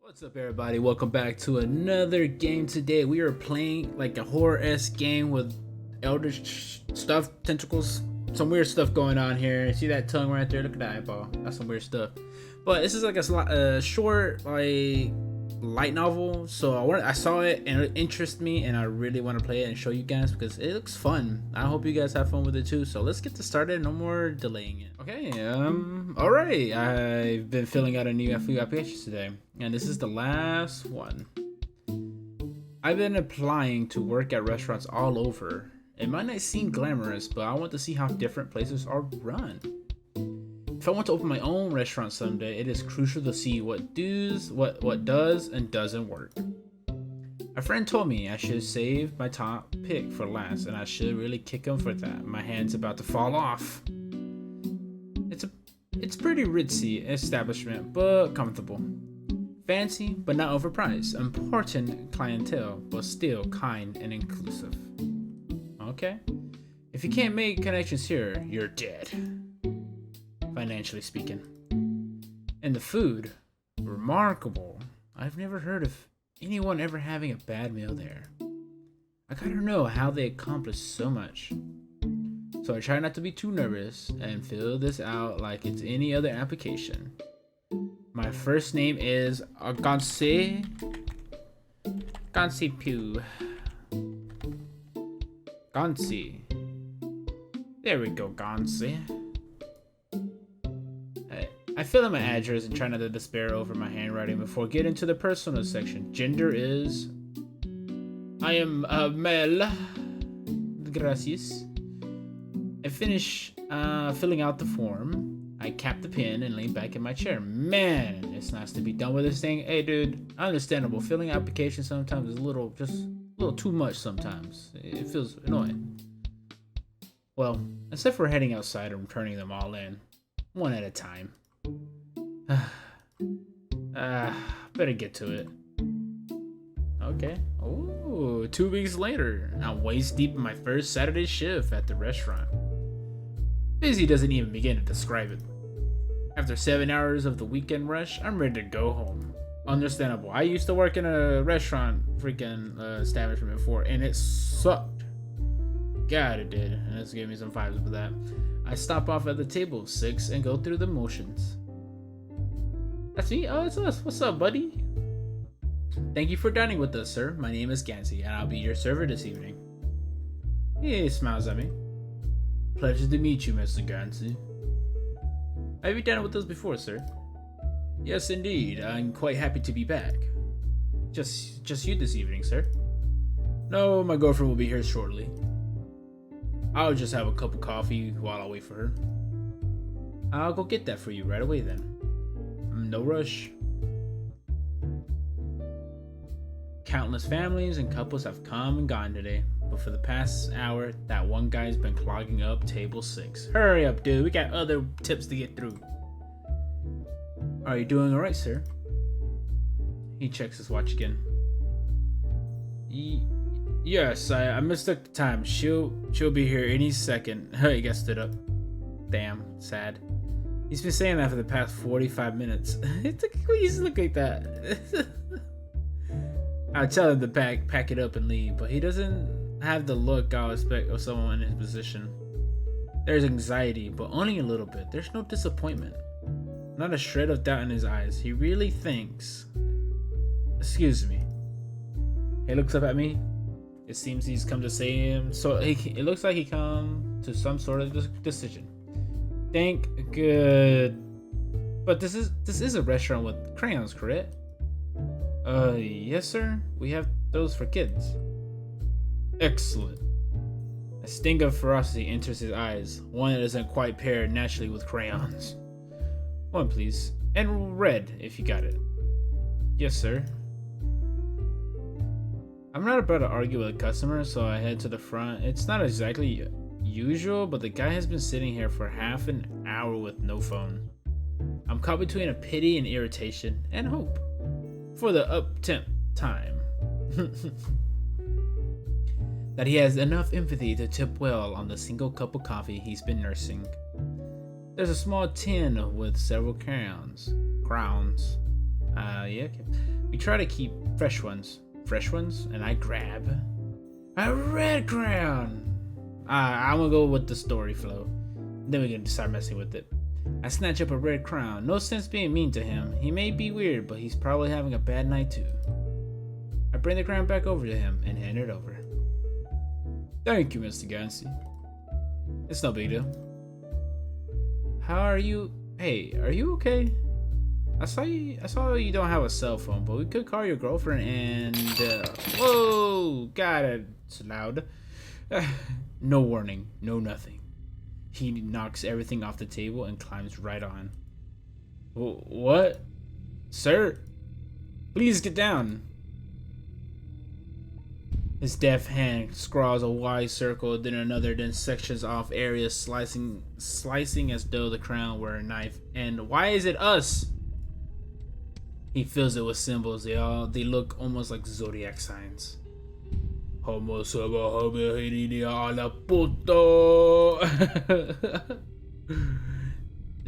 What's up, everybody? Welcome back to another game. Today we are playing like a horror-esque game with eldritch stuff, tentacles, some weird stuff going on here. See that tongue right there? Look at that eyeball. That's some weird stuff. But this is like a short, like, light novel. So I saw it and it interested me, and I really want to play it and show you guys because it looks fun. I hope you guys have fun with it too. So let's get this started. No more delaying it. Okay. All right. I've been filling out a new few applications today, and this is the last one. I've been applying to work at restaurants all over. It might not seem glamorous, but I want to see how different places are run. If I want to open my own restaurant someday, it is crucial to see what does and doesn't work. A friend told me I should save my top pick for last, and I should really kick him for that. My hand's about to fall off. It's pretty ritzy establishment, but comfortable. Fancy, but not overpriced. Important clientele, but still kind and inclusive. Okay. If you can't make connections here, you're dead. Financially speaking. And the food, remarkable. I've never heard of anyone ever having a bad meal there. I gotta know how they accomplish so much. So I try not to be too nervous and fill this out like it's any other application. My first name is Gonse Pugh. Gonse. There we go, Gonse. I fill in my address and try not to despair over my handwriting before getting to the personal section. Gender is... I am male. Gracias. I finish filling out the form. I cap the pen and lean back in my chair. Man, it's nice to be done with this thing. Hey, dude, understandable. Filling applications sometimes is a little too much sometimes. It feels annoying. Well, except for heading outside and turning them all in. One at a time. Better get to it. Okay. Oh, 2 weeks later, I'm waist deep in my first Saturday shift at the restaurant. Busy doesn't even begin to describe it. After 7 hours of the weekend rush, I'm ready to go home. Understandable. I used to work in a restaurant establishment before, and it sucked. God, it did. And this gave me some vibes with that. I stop off at the table of 6 and go through the motions. That's me? Oh, it's us. What's up, buddy? Thank you for dining with us, sir. My name is Gansey, and I'll be your server this evening. He smiles at me. Pleasure to meet you, Mr. Gansey. Have you dined with us before, sir? Yes, indeed. I'm quite happy to be back. Just you this evening, sir? No, my girlfriend will be here shortly. I'll just have a cup of coffee while I wait for her. I'll go get that for you right away then. No rush. Countless families and couples have come and gone today, but for the past hour, that one guy's been clogging up table 6. Hurry up, dude. We got other tips to get through. Are you doing alright, sir? He checks his watch again. Yes, I mistook the time. She'll be here any second. He got stood up. Damn, sad. He's been saying that for the past 45 minutes. He's looking like that. I tell him to pack it up and leave, but he doesn't have the look I'll expect of someone in his position. There's anxiety, but only a little bit. There's no disappointment. Not a shred of doubt in his eyes. He really thinks... Excuse me. He looks up at me. It seems he's come to say him. So it looks like he come to some sort of decision. Thank good. But this is a restaurant with crayons, correct? Yes, sir. We have those for kids. Excellent. A sting of ferocity enters his eyes, one that doesn't quite pair naturally with crayons. One, please. And red, if you got it. Yes, sir. I'm not about to argue with a customer, so I head to the front. It's not exactly usual, but the guy has been sitting here for half an hour with no phone. I'm caught between a pity and irritation, and hope. For the up-temp time. That he has enough empathy to tip well on the single cup of coffee he's been nursing. There's a small tin with several crowns. Yeah, okay. We try to keep fresh ones, and I grab a red crown. I'm gonna go with the story flow. Then we can start messing with it. I snatch up a red crown. No sense being mean to him. He may be weird, but he's probably having a bad night too. I bring the crown back over to him and hand it over. Thank you, Mr. Gansey. It's no big deal. How are you? Hey, are you okay? I saw you don't have a cell phone, but we could call your girlfriend and whoa, God, it's loud. No warning, no nothing. He knocks everything off the table and climbs right on. What? Sir? Please get down. His deft hand scrawls a wide circle, then another, then sections off areas, slicing as though the crown were a knife. And why is it us? He fills it with symbols. They look almost like zodiac signs. It's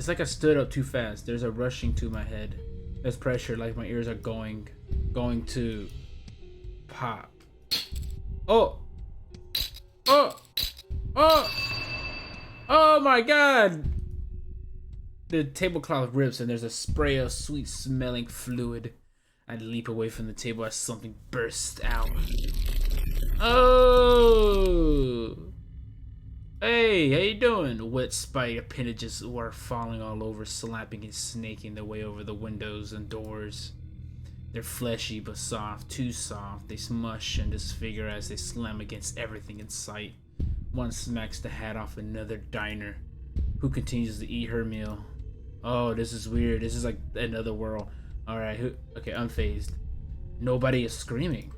like I stood up too fast. There's a rushing to my head. There's pressure, like my ears are going to pop. Oh my God! The tablecloth rips and there's a spray of sweet smelling fluid. I leap away from the table as something bursts out. Oh! Hey, how you doing? Wet spike appendages were falling all over, slapping and snaking their way over the windows and doors. They're fleshy but soft, too soft. They smush and disfigure as they slam against everything in sight. One smacks the hat off another diner, who continues to eat her meal. Oh, this is weird. This is like another world. Alright, okay, unfazed. Nobody is screaming.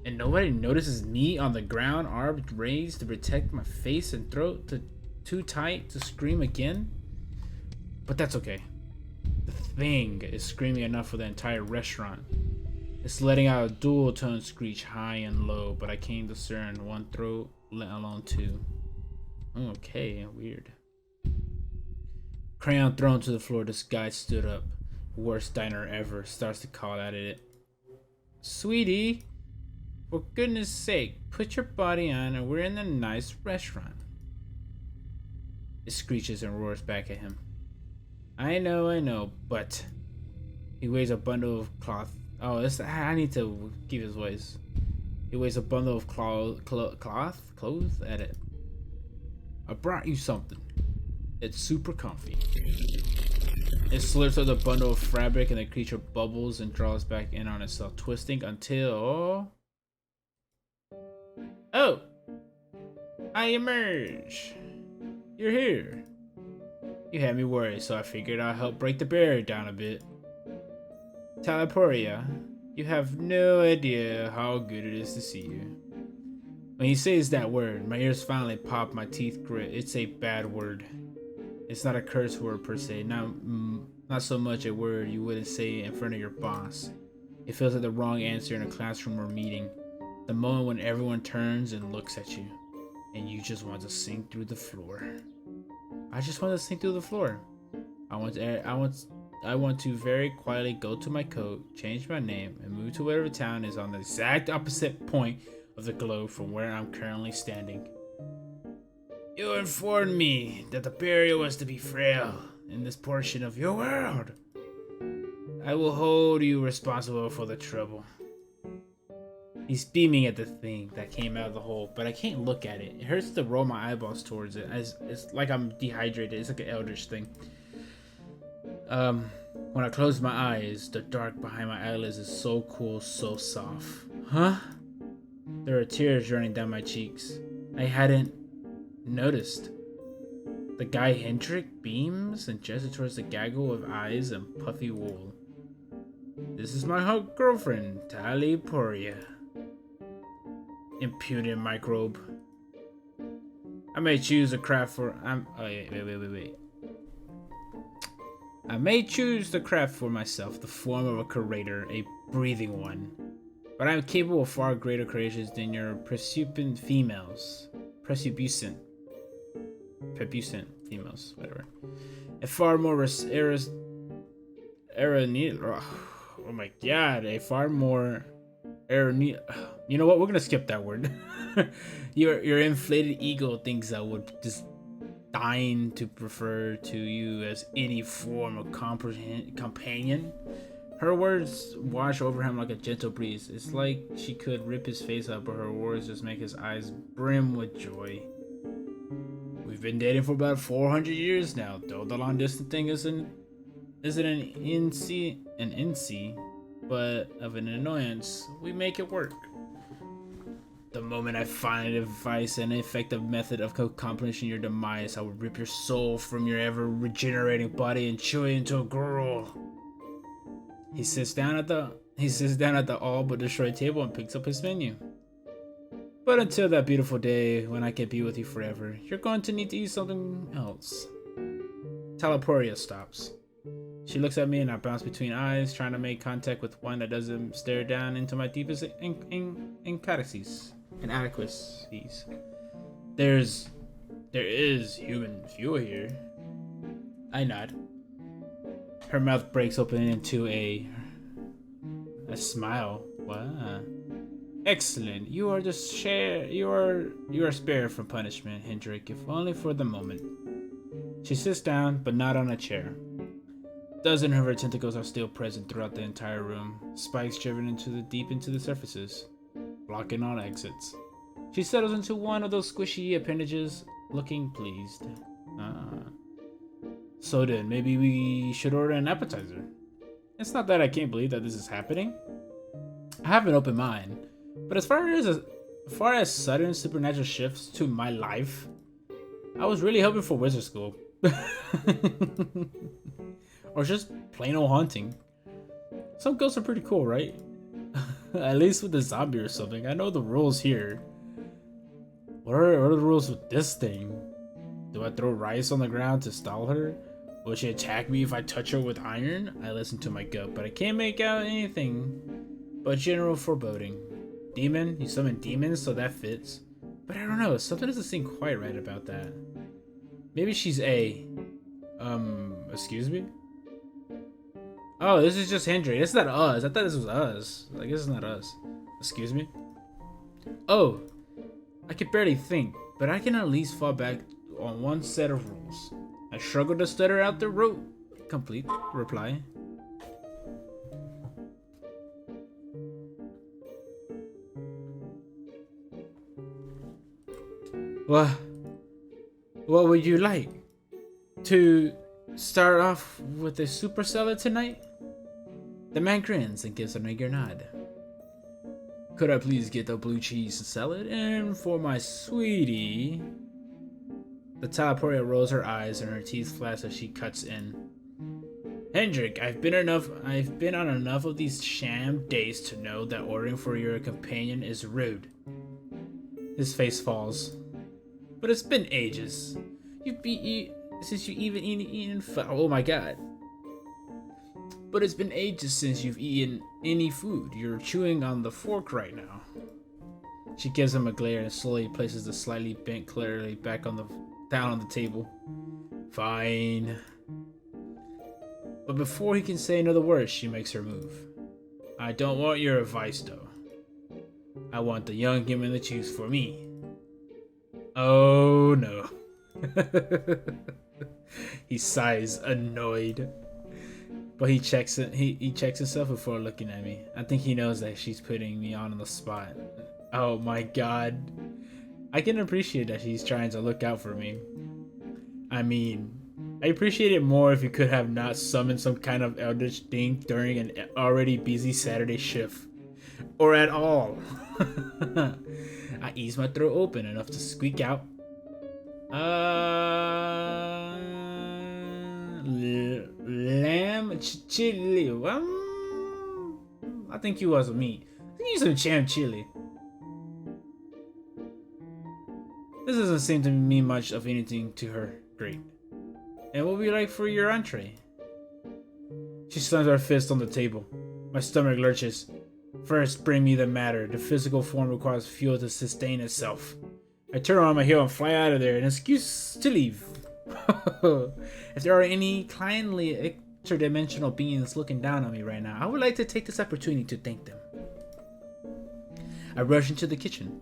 And nobody notices me on the ground, arms raised to protect my face and throat, too tight to scream again. But that's okay. The thing is screaming enough for the entire restaurant. It's letting out a dual tone screech, high and low, but I can't discern one throat, let alone two. Okay, weird. Crayon thrown to the floor, this guy stood up. Worst diner ever, starts to call at it. Sweetie, for goodness sake, put your body on and we're in a nice restaurant. It screeches and roars back at him. I know, but he weighs a bundle of cloth. Oh, I need to keep his voice. He weighs a bundle of clothes at it. I brought you something. It's super comfy. It slips out the bundle of fabric and the creature bubbles and draws back in on itself, twisting until... Oh! I emerge! You're here. You had me worried, so I figured I'd help break the barrier down a bit. Talaporia, you have no idea how good it is to see you. When he says that word, my ears finally pop, my teeth grit. It's a bad word. It's not a curse word per se, not so much a word you wouldn't say in front of your boss. It feels like the wrong answer in a classroom or meeting. The moment when everyone turns and looks at you, and you just want to sink through the floor. I just want to sink through the floor. I want to very quietly go to my coat, change my name, and move to whatever town is on the exact opposite point of the globe from where I'm currently standing. You informed me that the barrier was to be frail in this portion of your world. I will hold you responsible for the trouble. He's beaming at the thing that came out of the hole, but I can't look at it. It hurts to roll my eyeballs towards it. It's like I'm dehydrated. It's like an eldritch thing. When I close my eyes, the dark behind my eyelids is so cool, so soft. Huh? There are tears running down my cheeks. I hadn't noticed. The guy Hendrik beams and gestures towards the gaggle of eyes and puffy wool. This is my hot girlfriend, Talaporia. Impudent microbe. I may choose a craft for wait. I may choose the craft for myself, the form of a creator, a breathing one. But I am capable of far greater creations than your prepubescent females. Prepubescent females, whatever. A far more Oh my god, a far more you know what? We're gonna skip that word. Your inflated ego thinks I would just dying to prefer to you as any form of companion. Her words wash over him like a gentle breeze. It's like she could rip his face up, but her words just make his eyes brim with joy. We've been dating for about 400 years now, though the long distance thing isn't an NC, but of an annoyance. We make it work. The moment I find a device and effective method of accomplishing your demise, I will rip your soul from your ever-regenerating body and chew it into a girl. He sits down at the all but destroyed table and picks up his menu. But until that beautiful day when I can be with you forever, you're going to need to eat something else. Talaporia stops. She looks at me and I bounce between eyes, trying to make contact with one that doesn't stare down into my deepest inadequacies. There is human fuel here. I nod. Her mouth breaks open into a smile. Wow. Excellent. You are spared from punishment, Hendrik, if only for the moment. She sits down, but not on a chair. Dozens of her tentacles are still present throughout the entire room, spikes driven deep into the surfaces, blocking all exits. She settles into one of those squishy appendages, looking pleased. So then, maybe we should order an appetizer. It's not that I can't believe that this is happening. I have an open mind, but as far as sudden supernatural shifts to my life, I was really hoping for wizard school. Or just plain old hunting. Some ghosts are pretty cool, right? At least with the zombie or something. I know the rules here. What are the rules with this thing? Do I throw rice on the ground to stall her? Will she attack me if I touch her with iron? I listen to my gut, but I can't make out anything but general foreboding. Demon? You summon demons, so that fits. But I don't know, something doesn't seem quite right about that. Maybe she's excuse me? Oh, this is just Hendrik. It's not us. I thought this was us. Like, this is not us. Excuse me? Oh, I can barely think, but I can at least fall back on one set of rules. I struggle to stutter out the complete reply. What would you like? To start off with a super salad tonight? The man grins and gives an eager nod. Could I please get the blue cheese salad? And for my sweetie... The Talaporia rolls her eyes and her teeth flash as she cuts in. Hendrik, I've been on enough of these sham days to know that ordering for your companion is rude. His face falls. But it's been ages. Since you even eaten oh my god. But it's been ages since you've eaten any food. You're chewing on the fork right now. She gives him a glare and slowly places the slightly bent cutlery back down on the table. Fine. But before he can say another word, she makes her move. I don't want your advice though. I want the young human to choose for me. Oh no. He sighs, annoyed. But he checks himself before looking at me. I think he knows that she's putting me on the spot. Oh my god. I can appreciate that she's trying to look out for me. I mean, I appreciate it more if you could have not summoned some kind of eldritch thing during an already busy Saturday shift. Or at all. I ease my throat open enough to squeak out. Lamb chili. I think you was meat. I think you some jam chili. This doesn't seem to mean much of anything to her. Great. And what would you like for your entree? She slams her fist on the table. My stomach lurches. First, bring me the matter. The physical form requires fuel to sustain itself. I turn on my heel and fly out of there and excuse to leave. If there are any kindly interdimensional beings looking down on me right now. I would like to take this opportunity to thank them. I rush into the kitchen.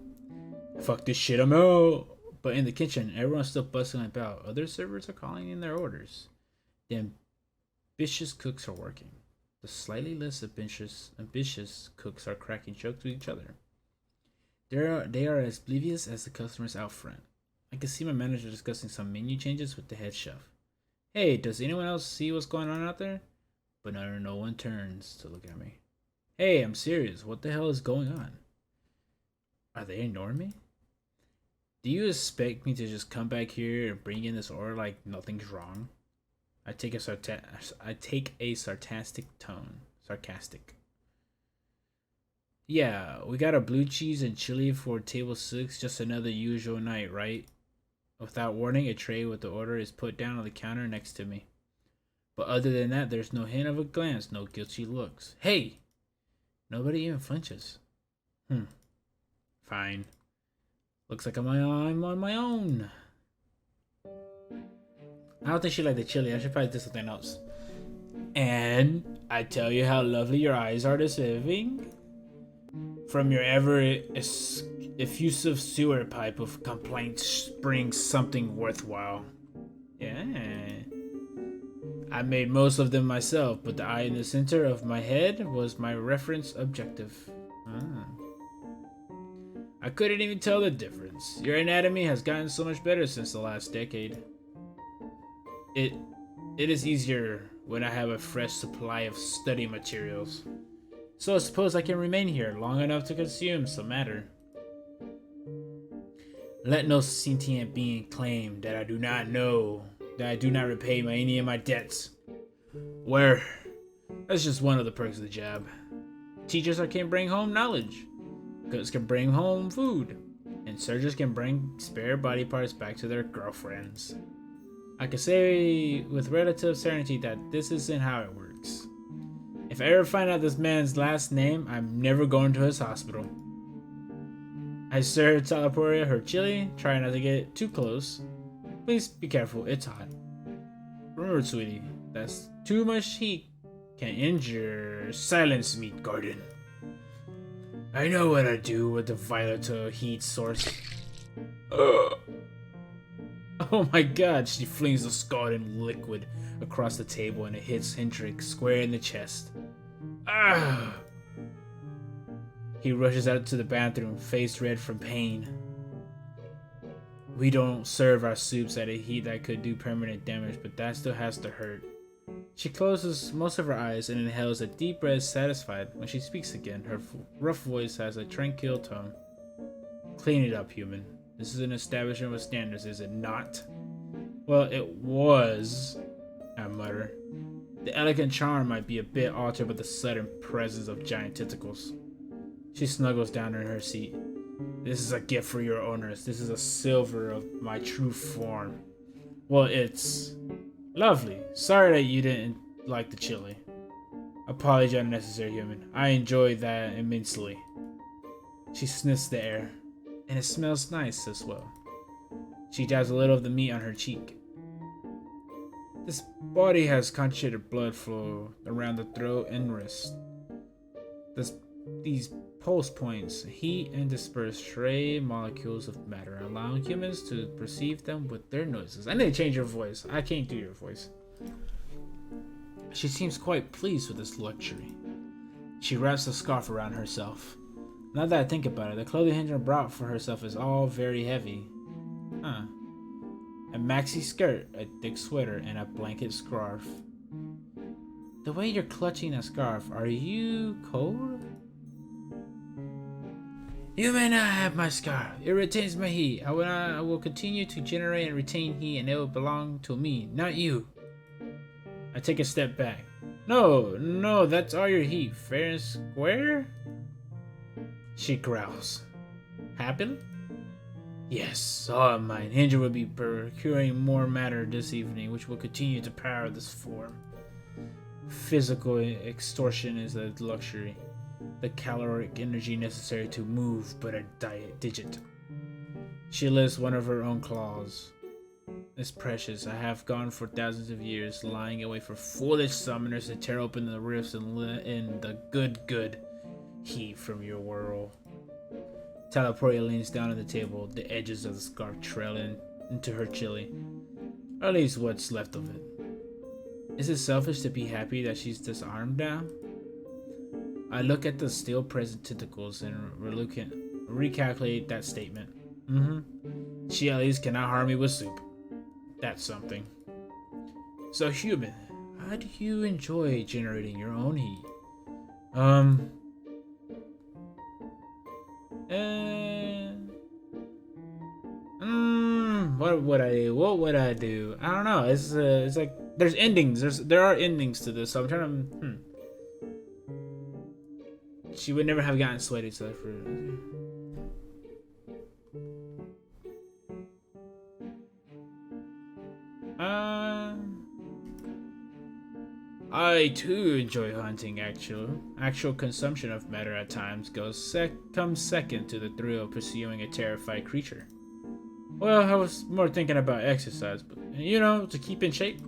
Fuck this shit, I'm out. But in the kitchen, everyone's still bustling about. Other servers are calling in their orders. The ambitious cooks are working. The slightly less ambitious cooks are cracking jokes with each other. They are as oblivious as the customers out front. I can see my manager discussing some menu changes with the head chef. Hey, does anyone else see what's going on out there? But no one turns to look at me. Hey, I'm serious. What the hell is going on? Are they ignoring me? Do you expect me to just come back here and bring in this order like nothing's wrong? I take a sarcastic tone. Sarcastic. Yeah, we got a blue cheese and chili for table 6, just another usual night, right? Without warning, a tray with the order is put down on the counter next to me. But other than that, there's no hint of a glance, no guilty looks. Hey! Nobody even flinches. Fine. Looks like I'm on my own. I don't think she liked the chili. I should probably do something else. And I tell you how lovely your eyes are this evening. From your ever effusive sewer pipe of complaints springs something worthwhile. Yeah. I made most of them myself, but the eye in the center of my head was my reference objective. I couldn't even tell the difference. Your anatomy has gotten so much better since the last decade. It is easier when I have a fresh supply of study materials. So I suppose I can remain here long enough to consume some matter. Let no sentient being claim that I do not know, that I do not repay any of my debts. Where? That's just one of the perks of the job. Teachers can bring home knowledge. Cooks can bring home food. And surgeons can bring spare body parts back to their girlfriends. I can say with relative certainty that this isn't how it works. If I ever find out this man's last name, I'm never going to his hospital. I served Teleporia her chili, try not to get too close. Please be careful, it's hot. Remember, sweetie, that's too much heat can injure. Silence, meat garden. I know what I do with the volatile heat source. Oh my god, she flings the scalding liquid across the table and it hits Hendrik square in the chest. Ah! He rushes out to the bathroom, face red from pain. We don't serve our soups at a heat that could do permanent damage, but that still has to hurt. She closes most of her eyes and inhales a deep breath, satisfied. When she speaks again, her rough voice has a tranquil tone. Clean it up, human. This is an establishment with standards, is it not? Well, it was, I mutter. The elegant charm might be a bit altered by the sudden presence of giant tentacles. She snuggles down in her seat. This is a gift for your owners. This is a silver of my true form. Well, it's lovely. Sorry that you didn't like the chili. Apology unnecessary, human. I enjoyed that immensely. She sniffs the air. And it smells nice as well. She dabs a little of the meat on her cheek. This body has concentrated blood flow around the throat and wrist. These pulse points heat and disperse stray molecules of matter, allowing humans to perceive them with their noises. I need to change your voice. I can't do your voice. She seems quite pleased with this luxury. She wraps a scarf around herself. Now that I think about it, the clothing Hendrik brought for herself is all very heavy. A maxi skirt, a thick sweater, and a blanket scarf. The way you're clutching a scarf, are you cold? You may not have my scarf. It retains my heat. I will continue to generate and retain heat, and it will belong to me, not you. I take a step back. No, that's all your heat. Fair and square? She growls. Happily? Yes, all of mine. Hendrik will be procuring more matter this evening, which will continue to power this form. Physical extortion is a luxury. The caloric energy necessary to move but a digit. She lifts one of her own claws. is precious. I have gone for thousands of years, lying away for foolish summoners to tear open the rifts and let in the good heat from your world. Teleportia leans down on the table, the edges of the scarf trailing into her chili. Or at least what's left of it. Is it selfish to be happy that she's disarmed now? I look at the still present tentacles and recalculate that statement. She at least cannot harm me with soup. That's something. So human, how do you enjoy generating your own heat? What would I do? What would I do? I don't know. It's like there's endings. There are endings to this. So I'm trying to. She would never have gotten sweaty so for. I too enjoy hunting. Actual consumption of matter at times comes second to the thrill of pursuing a terrified creature. Well, I was more thinking about exercise, but to keep in shape.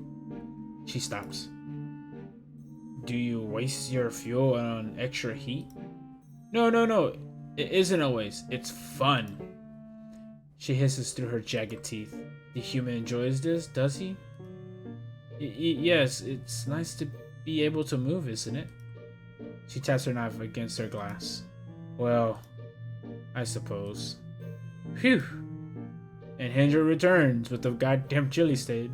She stops. Do you waste your fuel on extra heat? No. It isn't a waste. It's fun. She hisses through her jagged teeth. The human enjoys this, does he? Yes, it's nice to be able to move, isn't it? She taps her knife against her glass. Well, I suppose. Phew. And Hendra returns with the goddamn chili stain.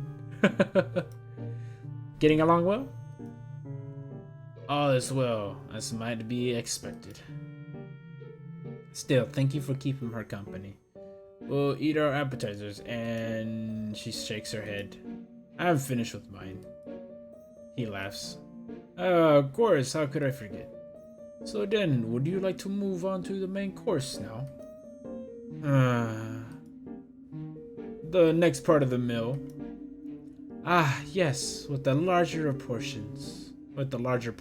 Getting along well? All is well, as might be expected. Still, thank you for keeping her company. We'll eat our appetizers, and she shakes her head. I'm finished with mine. He laughs. Of course, how could I forget? So then, would you like to move on to the main course now? The next part of the meal. Ah, yes, with the larger portions. Hendra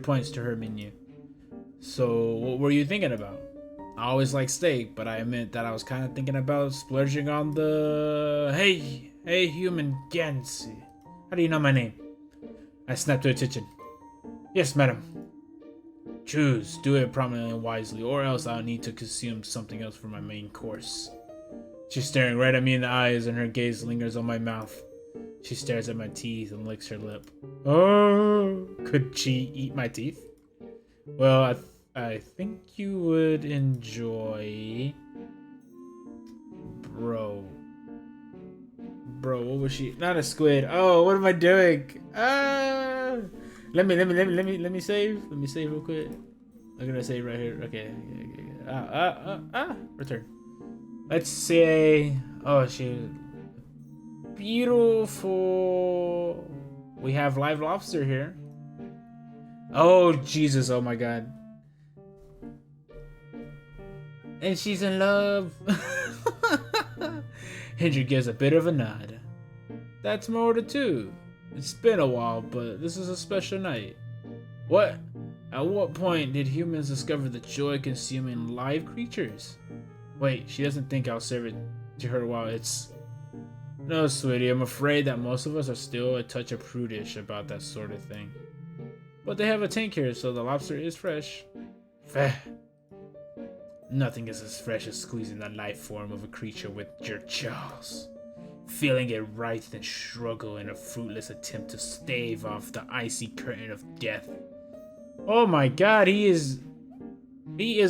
points to her menu. So, what were you thinking about? I always like steak, but I admit that I was kind of thinking about splurging on the... Hey, human Gansy. How do you know my name? I snap to attention. Yes, madam. Choose. Do it prominently and wisely, or else I'll need to consume something else for my main course. She's staring right at me in the eyes, and her gaze lingers on my mouth. She stares at my teeth and licks her lip. Oh, could she eat my teeth? Well, I think you would enjoy... Bro, what was she? Not a squid. Oh, what am I doing? Let me save. Let me save real quick. I'm gonna save right here. Okay. Return. Let's say, beautiful. We have live lobster here. Oh, Jesus. Oh my God. And she's in love. Hendra gives a bit of a nod. That's more to two. It's been a while, but this is a special night. What? At what point did humans discover the joy of consuming live creatures? Wait, she doesn't think I'll serve it to her while it's... No, sweetie, I'm afraid that most of us are still a touch of prudish about that sort of thing. But they have a tank here, so the lobster is fresh. Feh. Nothing is as fresh as squeezing the life form of a creature with your jaws. Feeling it writhe and struggle in a fruitless attempt to stave off the icy curtain of death. Oh my God, he is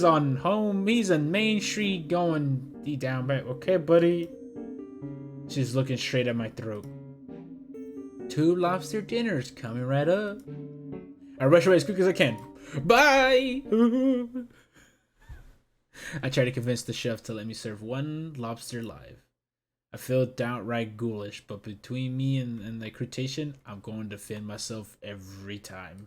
on home. He's on Main Street going down back. Okay, buddy. She's looking straight at my throat. 2 lobster dinners coming right up. I rush away as quick as I can. Bye! I try to convince the chef to let me serve 1 lobster live. I feel downright ghoulish, but between me and the crustacean, I'm going to defend myself every time.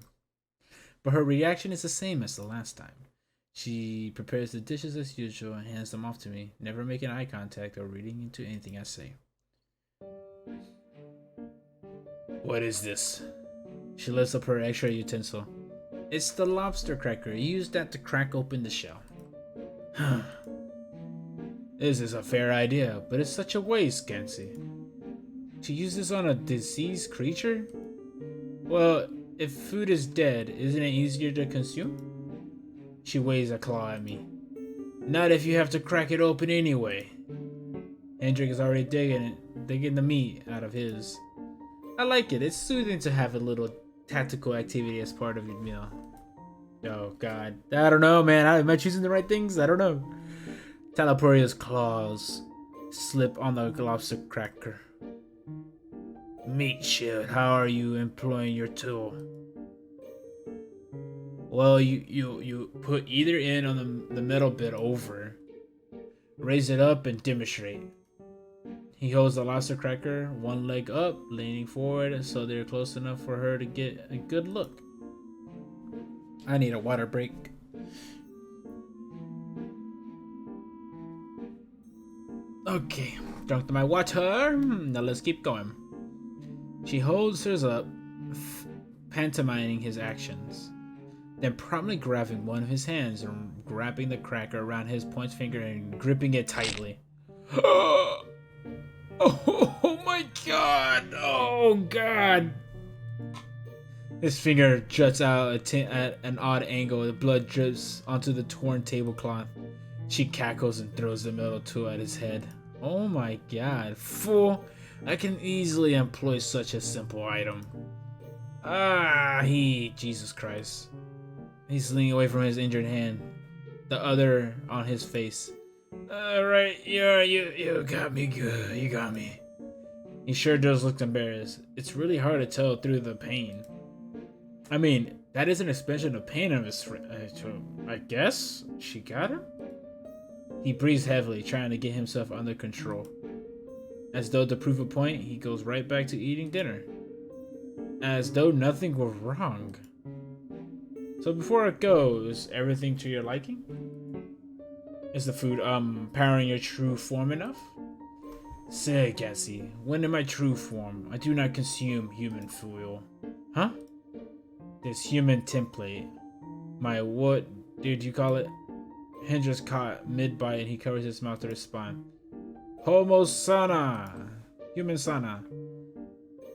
But her reaction is the same as the last time. She prepares the dishes as usual and hands them off to me, never making eye contact or reading into anything I say. What is this? She lifts up her extra utensil. It's the lobster cracker. Use that to crack open the shell. This is a fair idea, but it's such a waste, Kenzie. To use this on a deceased creature? Well, if food is dead, isn't it easier to consume? She waves a claw at me. Not if you have to crack it open anyway. Hendrik is already digging the meat out of his. I like it. It's soothing to have a little tactical activity as part of your meal. Oh god. I don't know, man. Am I choosing the right things? I don't know. Taleporia's claws slip on the lobster cracker. Meat shield, how are you employing your tool? Well, you put either end on the metal bit over, raise it up, and demonstrate. He holds the lobster cracker, one leg up, leaning forward so they're close enough for her to get a good look. I need a water break. Okay, drunk to my water. Now let's keep going. She holds hers up, pantomiming his actions, then promptly grabbing one of his hands and wrapping the cracker around his point finger and gripping it tightly. Oh my god! Oh god! His finger juts out at an odd angle. The blood drips onto the torn tablecloth. She cackles and throws the metal tool at his head. Oh my god, fool! I can easily employ such a simple item. Jesus Christ. He's leaning away from his injured hand, the other on his face. Alright, you got me good, you got me. He sure does look embarrassed. It's really hard to tell through the pain. I mean, that is an expression of pain of his friend. I guess she got him? He breathes heavily, trying to get himself under control. As though to prove a point, he goes right back to eating dinner. As though nothing were wrong. So before it goes, everything to your liking? Is the food, powering your true form enough? Say, Cassie, when in my true form, I do not consume human fuel. Huh? This human template. My what did you call it? Hendrix caught mid-bite and he covers his mouth to respond. Homo sana! Human sana.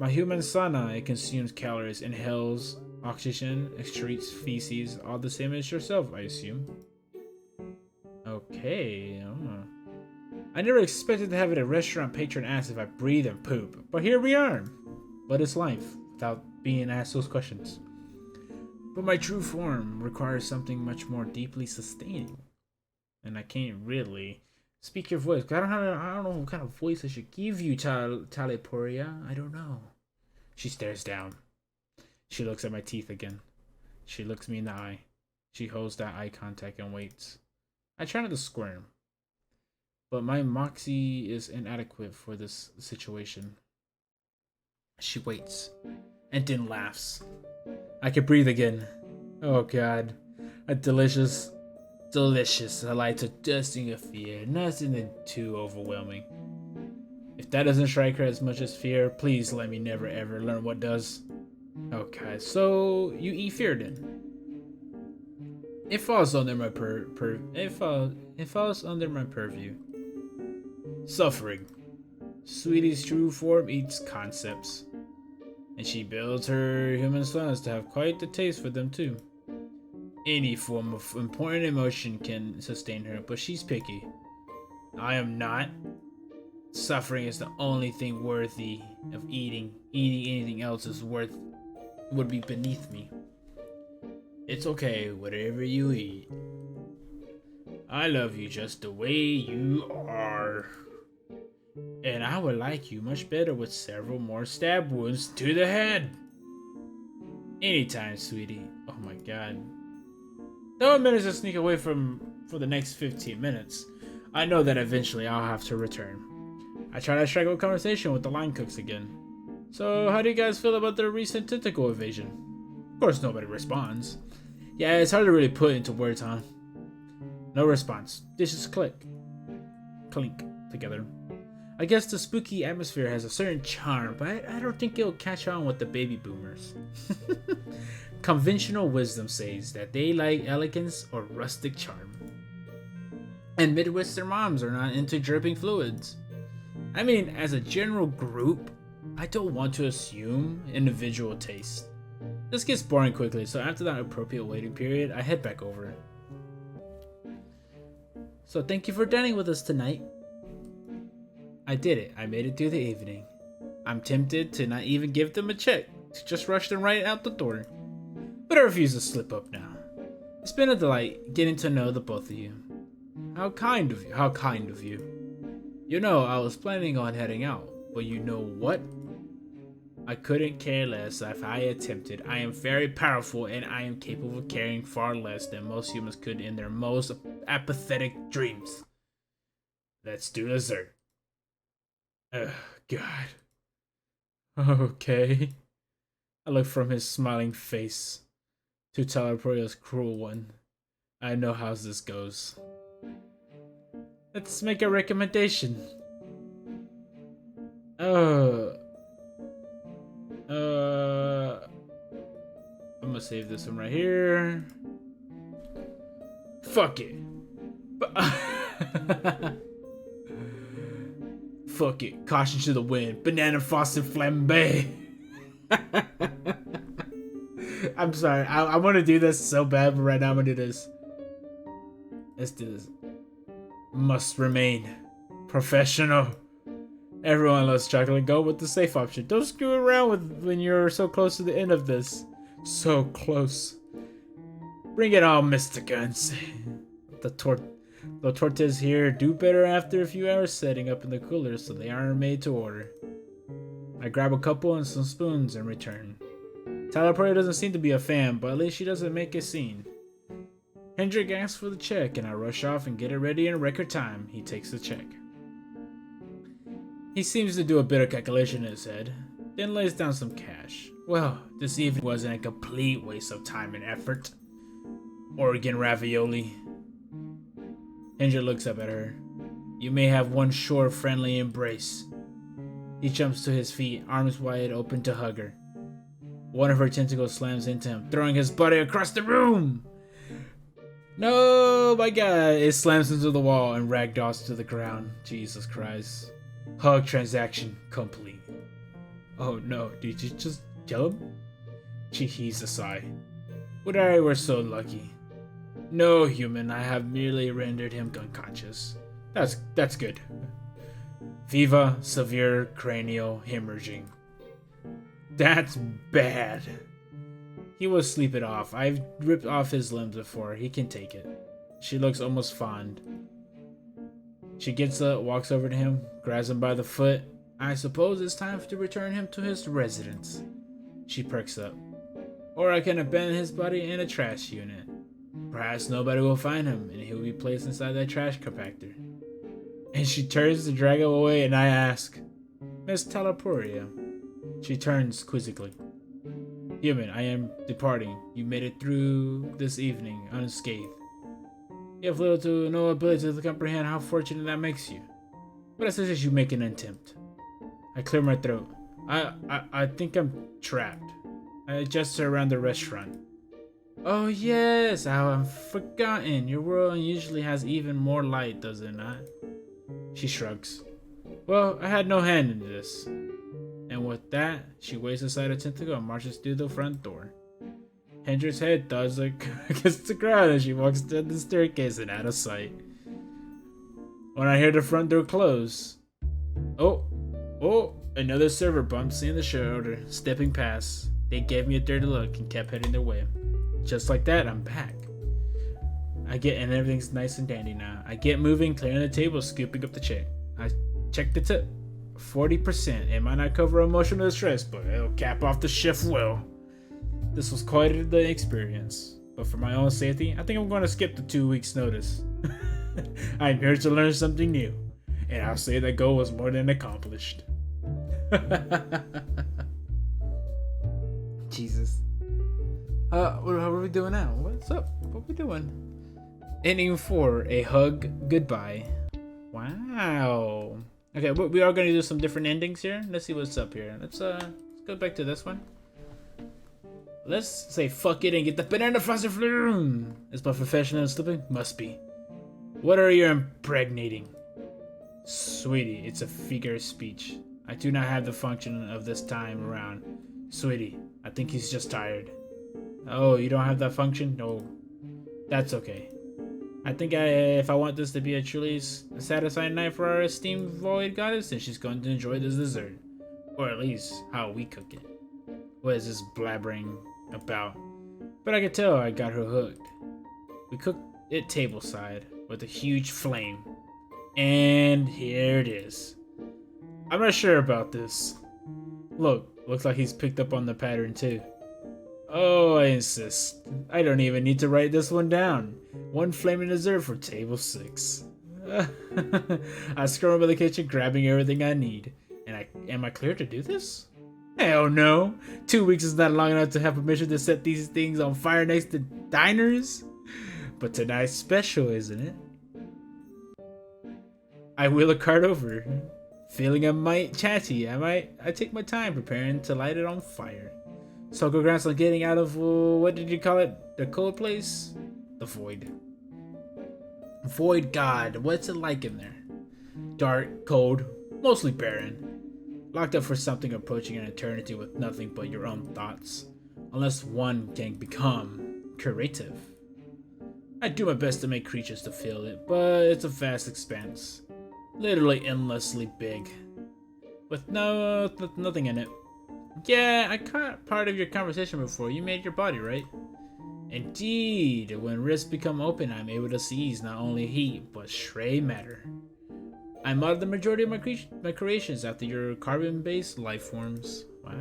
My human sana, it consumes calories, inhales oxygen, excretes feces, all the same as yourself, I assume. Okay. I never expected to have a restaurant patron ask if I breathe and poop, but here we are. But it's life, without being asked those questions. But my true form requires something much more deeply sustaining. And I can't really speak your voice. I don't know what kind of voice I should give you, Taleporia. I don't know. She stares down. She looks at my teeth again. She looks me in the eye. She holds that eye contact and waits. I try not to squirm. But my moxie is inadequate for this situation. She waits. And then laughs. I can breathe again. Oh god. A delicious delight to dusting of fear. Nothing too overwhelming. If that doesn't strike her as much as fear, please let me never ever learn what does. Okay, so you eat fear then. It falls under my it falls under my purview. Suffering. Sweetie's true form eats concepts. And she builds her human sons to have quite the taste for them too. Any form of important emotion can sustain her, but she's picky. I am not. Suffering is the only thing worthy of eating. Eating anything else would be beneath me. It's okay, whatever you eat. I love you just the way you are. And I would like you much better with several more stab wounds to the head. Anytime, sweetie. Oh my god. Though I managed to sneak away for the next 15 minutes, I know that eventually I'll have to return. I try to strike up a conversation with the line cooks again. So, how do you guys feel about the recent tentacle invasion? Of course, nobody responds. Yeah, it's hard to really put into words, huh? No response. Dishes clink together. I guess the spooky atmosphere has a certain charm, but I don't think it'll catch on with the baby boomers. Conventional wisdom says that they like elegance or rustic charm. And Midwestern moms are not into dripping fluids. I mean, as a general group, I don't want to assume individual taste. This gets boring quickly, so after that appropriate waiting period, I head back over. So thank you for dining with us tonight. I did it. I made it through the evening. I'm tempted to not even give them a check, to just rush them right out the door. But I refuse to slip up now. It's been a delight getting to know the both of you. How kind of you. How kind of you. You know, I was planning on heading out, but you know what? I couldn't care less if I attempted. I am very powerful and I am capable of carrying far less than most humans could in their most apathetic dreams. Let's do dessert. Ugh, God. Okay. I look from his smiling face to Talaporio's cruel one. I know how this goes. Let's make a recommendation. I'm gonna save this one right here. Fuck it. Fuck it. Caution to the wind. Banana frosted flambe. I'm sorry. I want to do this so bad, but right now I'm gonna do this. Let's do this. Must remain professional. Everyone loves chocolate. Go with the safe option. Don't screw around with when you're so close to the end of this. So close. Bring it on, Mr. Guns. The tortillas here do better after a few hours setting up in the cooler, so they aren't made to order. I grab a couple and some spoons and return. Talaporia doesn't seem to be a fan, but at least she doesn't make a scene. Hendrik asks for the check, and I rush off and get it ready in record time. He takes the check. He seems to do a bit of calculation in his head, then lays down some cash. Well, this evening wasn't a complete waste of time and effort. Oregon ravioli. Hendrik looks up at her. You may have one short, friendly embrace. He jumps to his feet, arms wide open to hug her. One of her tentacles slams into him, throwing his body across the room. No, my God. It slams into the wall and ragdolls to the ground. Jesus Christ. Hug transaction complete. Oh no, did you just kill him? She heaves a sigh. Would I were so lucky. No, human, I have merely rendered him unconscious. That's good. Viva severe cranial hemorrhaging. That's bad. He will sleep it off. I've ripped off his limbs before. He can take it. She looks almost fond. She gets up, walks over to him, grabs him by the foot. I suppose it's time to return him to his residence. She perks up. Or I can abandon his body in a trash unit. Perhaps nobody will find him, and he will be placed inside that trash compactor. And she turns to drag him away, and I ask, Miss Talaporia. She turns quizzically. Human, I am departing. You made it through this evening unscathed. You have little to no ability to comprehend how fortunate that makes you. But I suggest you make an attempt. I clear my throat. I think I'm trapped. I gesture around the restaurant. Oh yes, I've forgotten. Your world usually has even more light, does it not? She shrugs. Well, I had no hand in this. And with that, she waves aside a tentacle and marches through the front door. Hendrik's head thuds against the ground as she walks down the staircase and out of sight. When I hear the front door close, oh, another server bumps me in the shoulder, stepping past. They gave me a dirty look and kept heading their way. Just like that, I'm back. And everything's nice and dandy now. I get moving, clearing the table, scooping up the check. I check the tip. 40%. It might not cover emotional distress, but it'll cap off the shift well. This was quite the experience. But for my own safety, I think I'm going to skip the 2 weeks notice. I'm here to learn something new. And I'll say that goal was more than accomplished. Jesus. What are we doing now? What's up? What are we doing? Ending 4, a hug goodbye. Wow. Okay, we are going to do some different endings here. Let's see what's up here. Let's go back to this one. Let's say fuck it and get the banana frosted flume. Is my professional slipping? Must be. What are you impregnating? Sweetie, it's a figure of speech. I do not have the function of this time around. Sweetie, I think he's just tired. Oh, you don't have that function? No. That's okay. I think if I want this to be a truly satisfying night for our esteemed void goddess, then she's going to enjoy this dessert. Or at least, how we cook it. What is this blabbering about? But I could tell I got her hooked. We cooked it tableside with a huge flame. And here it is. I'm not sure about this. Look, looks like he's picked up on the pattern too. Oh, I insist. I don't even need to write this one down. One flaming dessert for table 6. I scurry over the kitchen, grabbing everything I need. And am I clear to do this? Hell no. 2 weeks is not long enough to have permission to set these things on fire next to diners. But tonight's special, isn't it? I wheel a cart over. Feeling a mite chatty, I take my time preparing to light it on fire. So congrats on getting out of, what did you call it? The cold place? The void. Void god, what's it like in there? Dark, cold, mostly barren. Locked up for something approaching an eternity with nothing but your own thoughts. Unless one can become creative. I do my best to make creatures to feel it, but it's a vast expanse. Literally endlessly big. With nothing in it. Yeah, I caught part of your conversation before. You made your body, right? Indeed. When rifts become open, I'm able to seize not only heat, but stray matter. I modeled the majority of my creations after your carbon-based life forms. Wow,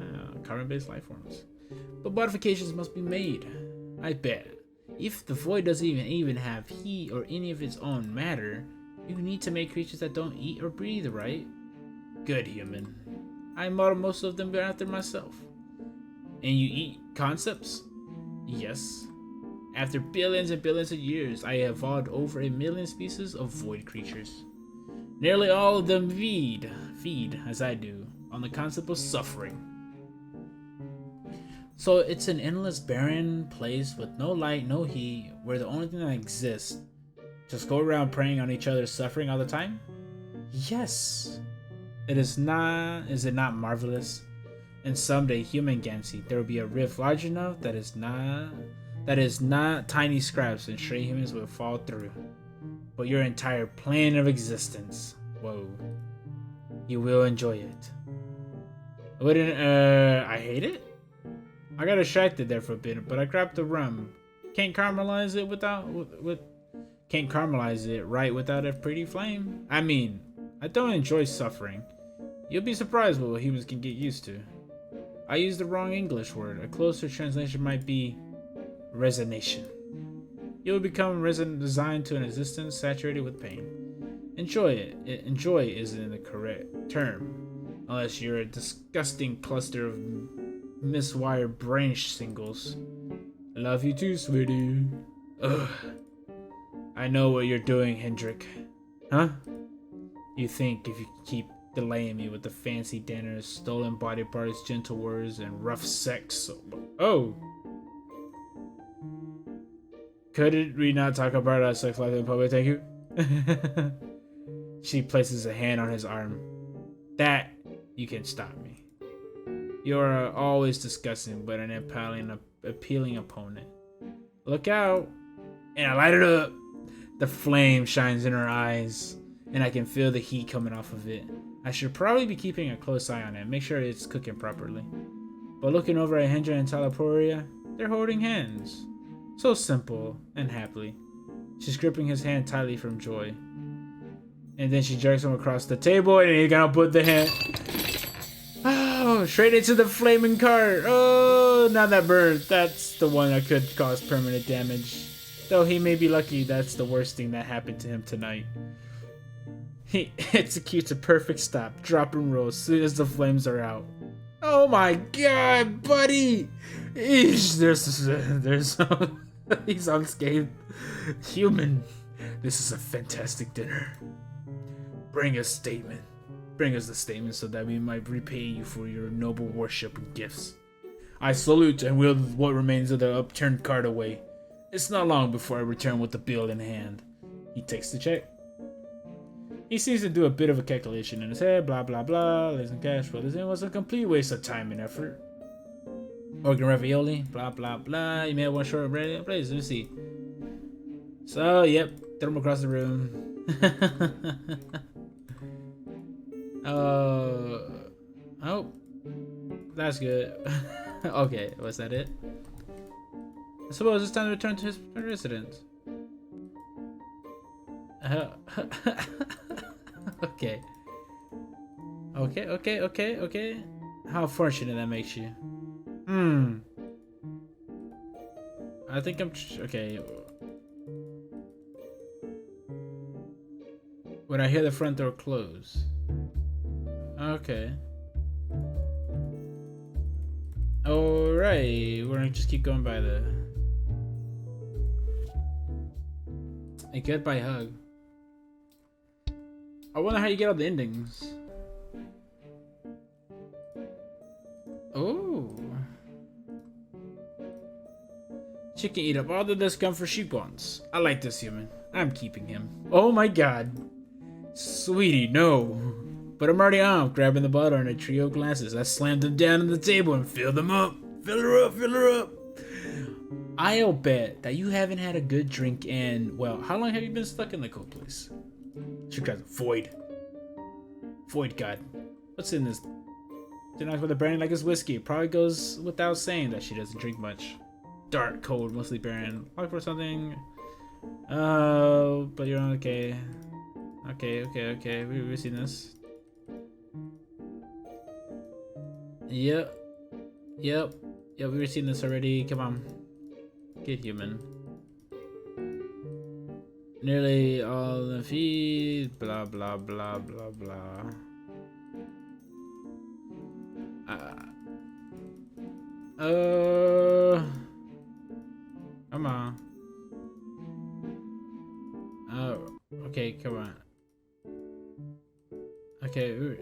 carbon-based life forms. But modifications must be made. I bet. If the void doesn't even have heat or any of its own matter, you need to make creatures that don't eat or breathe, right? Good human. I model most of them after myself. And you eat concepts? Yes. After billions and billions of years, I evolved over 1 million species of void creatures. Nearly all of them feed, as I do, on the concept of suffering. So it's an endless barren place with no light, no heat, where the only thing that exists just go around preying on each other's suffering all the time? Yes. Is it not marvelous? And someday, human Gansey, there will be a rift large enough that is not tiny scraps and stray humans will fall through. But your entire plane of existence. Whoa. You will enjoy it. I hate it? I got distracted there for a bit, but I grabbed the rum. Can't caramelize it right without a pretty flame. I mean, I don't enjoy suffering. You'll be surprised what humans can get used to. I used the wrong English word. A closer translation might be resignation. You'll become resigned to an existence saturated with pain. Enjoy it. Enjoy isn't the correct term, unless you're a disgusting cluster of miswired brain singles. I love you too, sweetie. Ugh. I know what you're doing, Hendrik. Huh? You think if you keep delaying me with the fancy dinners, stolen body parts, gentle words, and rough sex. Oh! Could we not talk about our sex life in public, thank you? She places a hand on his arm. That, you can stop me. You're always disgusting, but an appealing opponent. Look out! And I light it up! The flame shines in her eyes, and I can feel the heat coming off of it. I should probably be keeping a close eye on it, make sure it's cooking properly. But looking over at Hendra and Talaporia, they're holding hands. So simple and happily. She's gripping his hand tightly from joy. And then she jerks him across the table and he's gonna put the hand... Oh, straight into the flaming cart. Oh, now that burned. That's the one that could cause permanent damage. Though he may be lucky that's the worst thing that happened to him tonight. He executes a perfect stop, drop and roll as soon as the flames are out. Oh my god, buddy! Eesh, he's unscathed. Human, this is a fantastic dinner. Bring us the statement so that we might repay you for your noble worship and gifts. I salute and wheel what remains of the upturned cart away. It's not long before I return with the bill in hand. He takes the check. He seems to do a bit of a calculation in his head. Blah, blah, blah. Listen, cash flow. This was a complete waste of time and effort. Organ ravioli. Blah, blah, blah. You may have one short bread. Please, let me see. So, yep. Throw him across the room. Oh. That's good. Okay, was that it? I suppose it's time to return to his residence. Okay. Okay. How fortunate that makes you. I think I'm... Okay. When I hear the front door close. Okay. Alright. We're gonna just keep going by the... A goodbye hug. I wonder how you get all the endings. Oh. She can eat up all the discomfort she wants. I like this human. I'm keeping him. Oh my god. Sweetie, no. But I'm already on, grabbing the bottle and a trio of glasses. I slammed them down on the table and filled them up. Fill her up. I'll bet that you haven't had a good drink in, well, how long have you been stuck in the cold place? She cries, Void God. What's in this? She knocks with the brandy like it's whiskey. Probably goes without saying that she doesn't drink much. Dark, cold, mostly barren. Look for something. Oh, but you're okay. Okay. We've seen this. Yep. We've seen this already. Come on. Get human. Nearly all the feed. Blah, blah, blah, blah, blah. Come on. Okay, come on. Okay,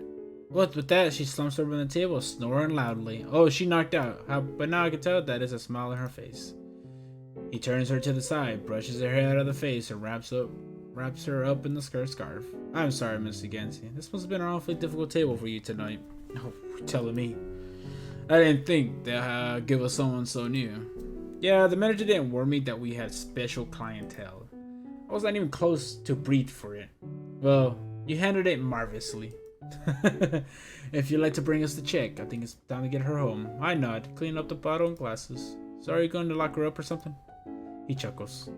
what with that? She slumps over on the table, snoring loudly. Oh, she knocked out. But now I can tell that is a smile on her face. He turns her to the side, brushes her hair out of the face, and wraps her up in the scarf. I'm sorry, Mr. Gansey. This must have been an awfully difficult table for you tonight. Oh, you're telling me. I didn't think they'd give us someone so new. Yeah, the manager didn't warn me that we had special clientele. I was not even close to breed for it. Well, you handled it marvelously. If you'd like to bring us the check, I think it's time to get her home. I nod, clean up the bottle and glasses. Sorry, you going to lock her up or something? He chuckles.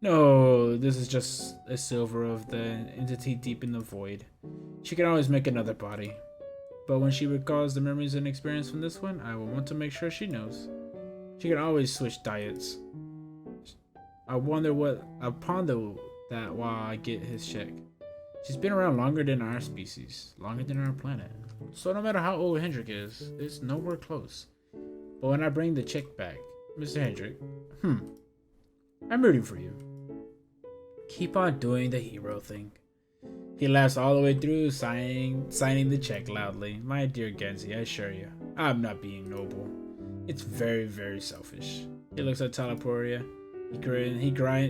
No, this is just a silver of the entity deep in the void. She can always make another body. But when she recalls the memories and experience from this one, I will want to make sure she knows. She can always switch diets. I ponder that while I get his check. She's been around longer than our species, longer than our planet. So no matter how old Hendrik is, it's nowhere close. But when I bring the check back, Mr. Hendrik, I'm rooting for you. Keep on doing the hero thing. He laughs all the way through, signing the check loudly. My dear Gansey, I assure you, I'm not being noble. It's very, very selfish. He looks at Talaporia.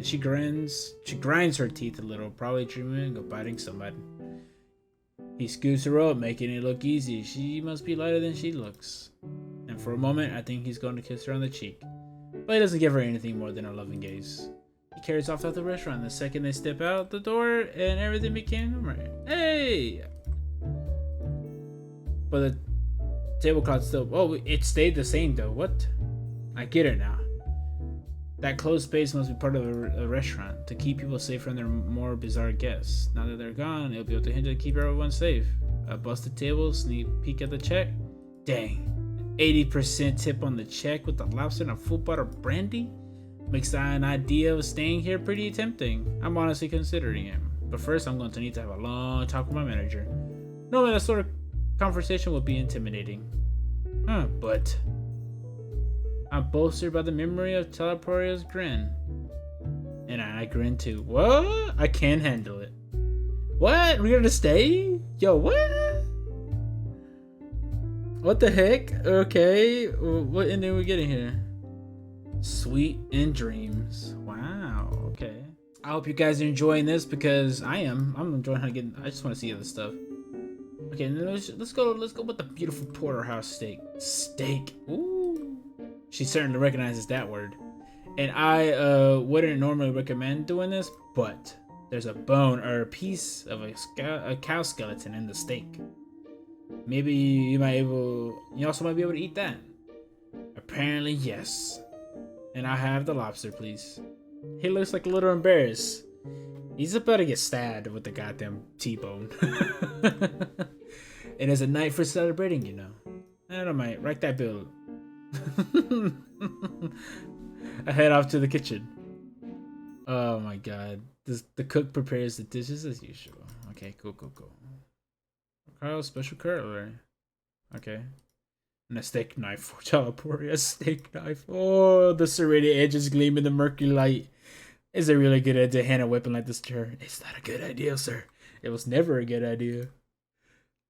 She grinds her teeth a little, probably dreaming of biting somebody. He scoots her up, making it look easy. She must be lighter than she looks. And for a moment, I think he's going to kiss her on the cheek. But he doesn't give her anything more than a loving gaze. He carries off at the restaurant. The second they step out the door, and everything became normal. Hey! But the tablecloth still... Oh, it stayed the same though. What? I get it now. That closed space must be part of a restaurant to keep people safe from their more bizarre guests. Now that they're gone, it'll be up to him to keep everyone safe. A busted table, sneak peek at the check. Dang. 80% tip on the check with the lobster and a full bottle of brandy? Makes an idea of staying here pretty tempting. I'm honestly considering it. But first, I'm going to need to have a long talk with my manager. Normally, that sort of conversation would be intimidating. But... I'm bolstered by the memory of Talaporia's grin. And I grin too. What? I can't handle it. What? We're gonna stay? Yo, what? What the heck? Okay. What ending are we getting here? Sweet in dreams. Wow. Okay. I hope you guys are enjoying this because I am. I'm enjoying how to get. I just want to see other stuff. Okay, let's go. Let's go with the beautiful porterhouse steak. Steak. Ooh. She certainly recognizes that word. And I wouldn't normally recommend doing this, but there's a bone or a piece of a cow skeleton in the steak. Maybe you also might be able to eat that. Apparently, yes. And I have the lobster, please. He looks like a little embarrassed. He's about to get stabbed with the goddamn T-bone. And it's a night for celebrating, you know. I don't mind. Write that bill. I head off to the kitchen. Oh my god. The cook prepares the dishes as usual. Okay, cool. Carl, special cutlery. Okay. And a steak knife for Teleportia. A steak knife. Oh, the serrated edges gleam in the murky light. Is it really good idea to hand a weapon like this to her? It's not a good idea, sir. It was never a good idea.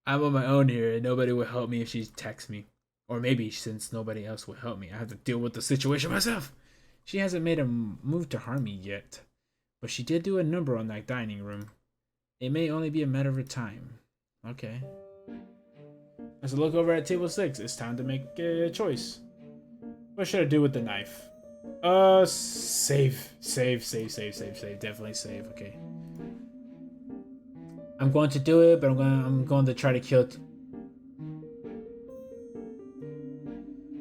I'm on my own here, and nobody will help me if she attacks me. Or maybe since nobody else will help me, I have to deal with the situation myself. She hasn't made a move to harm me yet. But she did do a number on that dining room. It may only be a matter of time. Okay. As I look over at table 6, it's time to make a choice. What should I do with the knife? Save. Definitely save. Okay. I'm going to do it, but I'm going to try to kill it.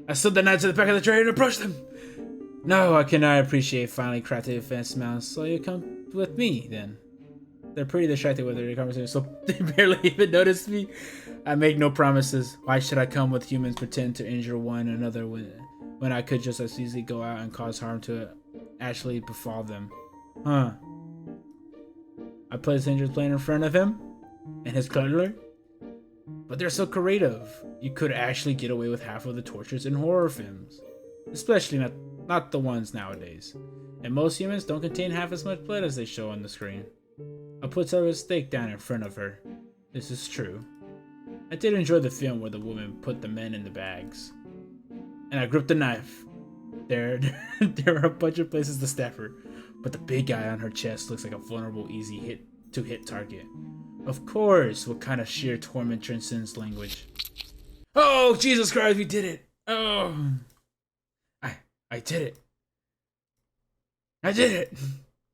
I slid the knife to the back of the tray and approached them. No, I cannot appreciate finally crafted advanced mounts, so you come with me then. They're pretty distracted with their conversation, so they barely even notice me. I make no promises. Why should I come with humans pretend to injure one another when I could just as easily go out and cause harm to actually befall them? Huh. I place the injured plane in front of him and his cutler. But they're so creative. You could actually get away with half of the tortures in horror films. Especially not the ones nowadays. And most humans don't contain half as much blood as they show on the screen. I put Sarah's steak down in front of her. This is true. I did enjoy the film where the woman put the men in the bags. And I gripped the knife. There are a bunch of places to stab her, but the big guy on her chest looks like a vulnerable, easy hit target. Of course, what kind of sheer torment transcends language? Oh, Jesus Christ, we did it! Oh, I did it. I did it!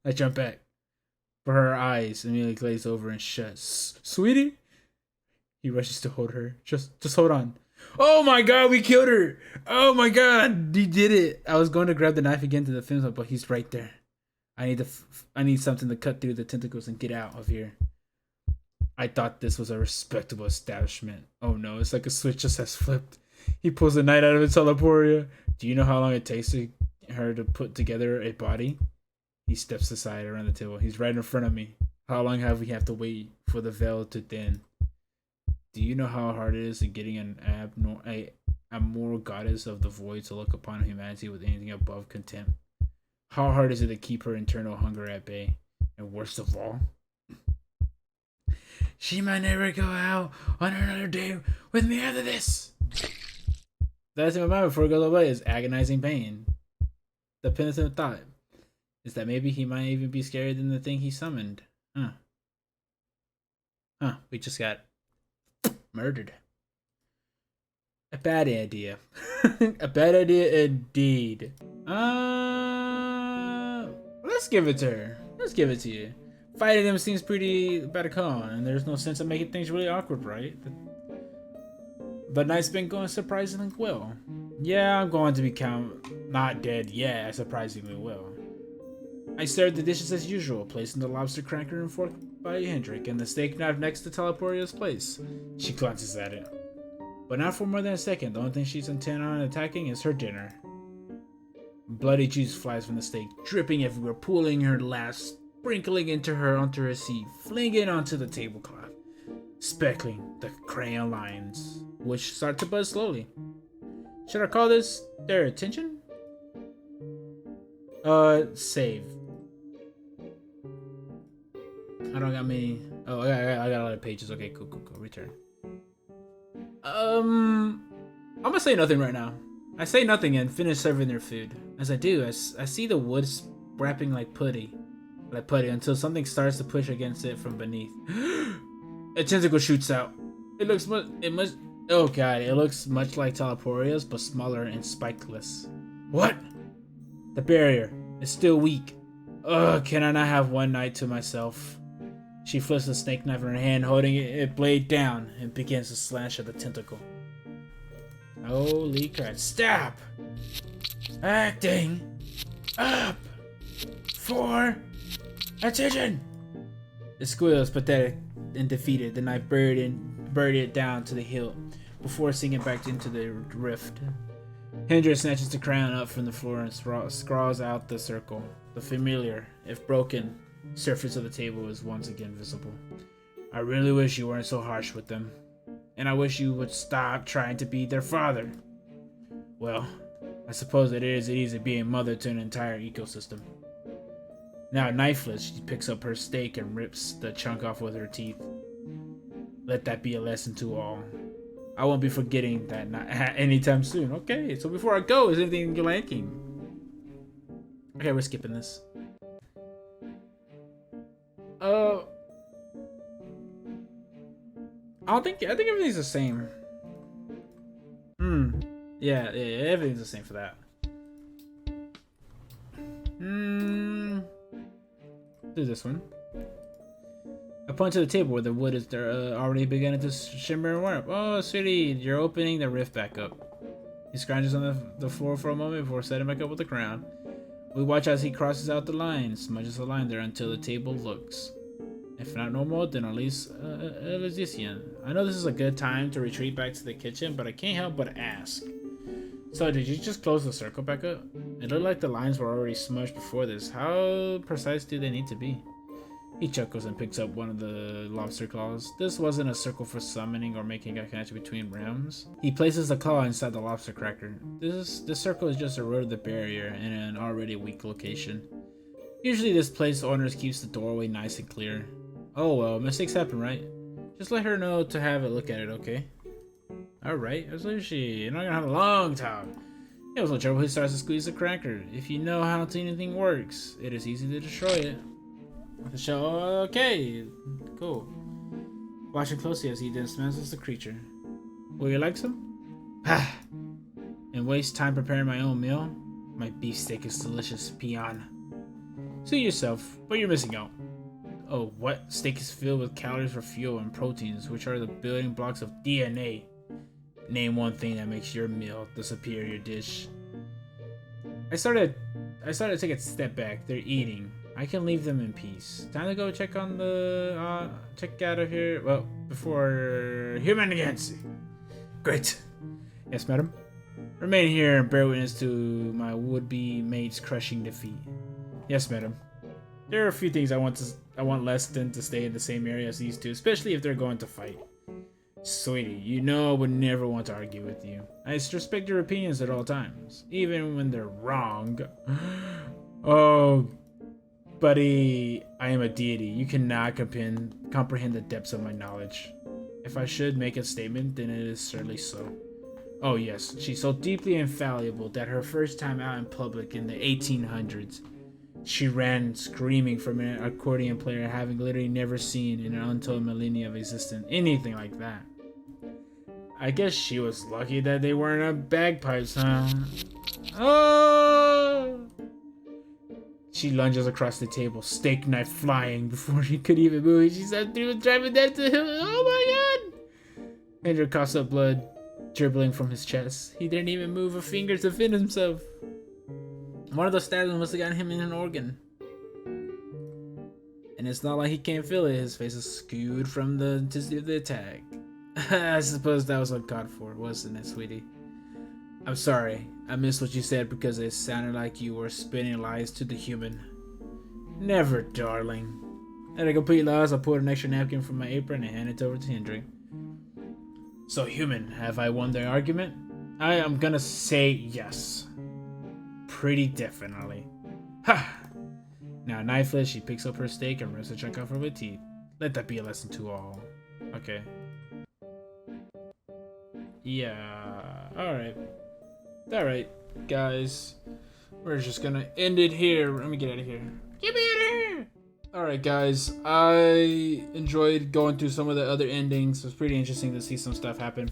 I jump back, but her eyes immediately glaze over and shut. Sweetie? He rushes to hold her. Just hold on. Oh my god, we killed her! Oh my god, he did it! I was going to grab the knife again to the film, but he's right there. I need something to cut through the tentacles and get out of here. I thought this was a respectable establishment. Oh no, it's like a switch just has flipped. He pulls the knife out of its teleporter. Do you know how long it takes her to put together a body? He steps aside around the table. He's right in front of me. How long have we to wait for the veil to thin? Do you know how hard it is in getting a moral goddess of the void to look upon humanity with anything above contempt? How hard is it to keep her internal hunger at bay? And worst of all, she might never go out on another day with me after this. That's in my mind before it goes away is agonizing pain. The penitent thought is that maybe he might even be scarier than the thing he summoned. We just got murdered. A bad idea. A bad idea indeed. Let's give it to her. Let's give it to you. Fighting them seems pretty bad con, and there's no sense of making things really awkward, right? The night's been going surprisingly well. Yeah, I'm going to be not dead. Yeah, surprisingly well. I served the dishes as usual, placing the lobster cracker and fork by Hendrik and the steak knife next to Teleportia's place. She glances at it. But not for more than a second. The only thing she's intent on attacking is her dinner. Bloody juice flies from the steak, dripping everywhere, pulling her last, sprinkling onto her seat, flinging onto the tablecloth, speckling the crayon lines, which start to buzz slowly. Should I call this their attention? Save. I don't got many. Oh, I got a lot of pages. Okay, cool. Return. I'm gonna say nothing right now. I say nothing and finish serving their food. As I do, I see the wood wrapping like putty. like putty, until something starts to push against it from beneath. A tentacle shoots out. It looks oh god, it looks much like Telaporia's, but smaller and spikeless. What? The barrier is still weak. Ugh, can I not have one night to myself? She flips the snake knife in her hand, holding it blade down, and begins to slash at the tentacle. Holy crap. Stop! Acting up for attention! The squeal is pathetic and defeated. The knife buried it down to the hilt before sinking back into the rift. Hendra snatches the crown up from the floor and scrawls out the circle. The familiar, if broken, surface of the table is once again visible. I really wish you weren't so harsh with them. And I wish you would stop trying to be their father. Well, I suppose it is easy being mother to an entire ecosystem. Now knifeless, she picks up her steak and rips the chunk off with her teeth. Let that be a lesson to all. I won't be forgetting that anytime soon. Okay, so before I go, is anything you're liking? Okay, we're skipping this. I think everything's the same. Yeah, everything's the same for that. Do this one. I point to the table where the wood is already beginning to shimmer and warm. Oh, sweetie, you're opening the rift back up. He scrounges on the floor for a moment before setting back up with the crown. We watch as he crosses out the line, smudges the line there until the table looks, if not normal, then at least Elysian. I know this is a good time to retreat back to the kitchen, but I can't help but ask. So, did you just close the circle back up? It looked like the lines were already smudged before this. How precise do they need to be? He chuckles and picks up one of the lobster claws. This wasn't a circle for summoning or making a connection between realms. He places the claw inside the lobster cracker. This circle is just a road of the barrier in an already weak location. Usually this place owners keeps the doorway nice and clear. Oh well, mistakes happen, right? Just let her know to have a look at it, okay? Alright, absolutely. You're not gonna have a long time. It was no trouble who starts to squeeze the cracker. If you know how anything works, it is easy to destroy it. The show, okay, cool. Watching closely as he dismantles the creature. Will you like some? And waste time preparing my own meal? My beefsteak is delicious, peon. Suit yourself, but you're missing out. Oh, what? Steak is filled with calories for fuel and proteins, which are the building blocks of DNA. Name one thing that makes your meal the superior dish. I started to take a step back. They're eating. I can leave them in peace. Time to go check on the check out of here. Well, before human against. Great. Yes, madam. Remain here and bear witness to my would-be mate's crushing defeat. Yes, madam. There are a few things I want less than to stay in the same area as these two, especially if they're going to fight. Sweetie, you know I would never want to argue with you. I respect your opinions at all times, even when they're wrong. Oh, buddy, I am a deity. You cannot comprehend the depths of my knowledge. If I should make a statement, then it is certainly so. Oh yes, she's so deeply infallible that her first time out in public in the 1800s, she ran screaming from an accordion player, having literally never seen in an untold millennia of existence anything like that. I guess she was lucky that they weren't bagpipes, huh? Oh! She lunges across the table, steak knife flying before she could even move. She said, driving that to him. Oh my god! Andrew coughs up blood dribbling from his chest. He didn't even move a finger to defend himself. One of those stabs must have gotten him in an organ. And it's not like he can't feel it. His face is skewed from the intensity of the attack. I suppose that was uncalled for, wasn't it, sweetie? I'm sorry. I missed what you said because it sounded like you were spinning lies to the human. Never, darling. At a complete loss, I pulled an extra napkin from my apron and handed it over to Hendry. So, human, have I won the argument? I am gonna say yes. Pretty definitely. Ha! Now, knifeless, she picks up her steak and rips a chunk off of her teeth. Let that be a lesson to all. Okay. Yeah. Alright. Alright, guys. We're just gonna end it here. Let me get out of here. Get me out of here! All right, guys. I enjoyed going through some of the other endings. It was pretty interesting to see some stuff happen.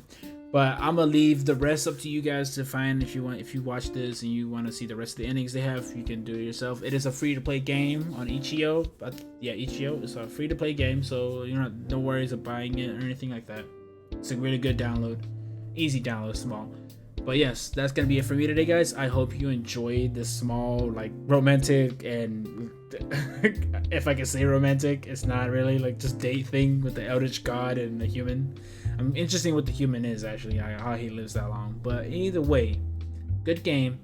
But I'm gonna leave the rest up to you guys to find. If you want, if you watch this and you want to see the rest of the endings they have, you can do it yourself. It is a free-to-play game on Itch.io. But yeah, Itch.io is a free-to-play game, so you're not no worries of buying it or anything like that. It's a really good download, easy download, small. But yes, that's gonna be it for me today, guys. I hope you enjoyed this small, like, romantic and if I can say romantic, it's not really, like, just date thing with the Eldritch God and the human. I'm interested in what the human is actually, how he lives that long. But either way, good game.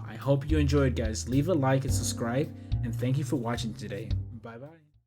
I hope you enjoyed, guys. Leave a like and subscribe, and thank you for watching today. Bye bye.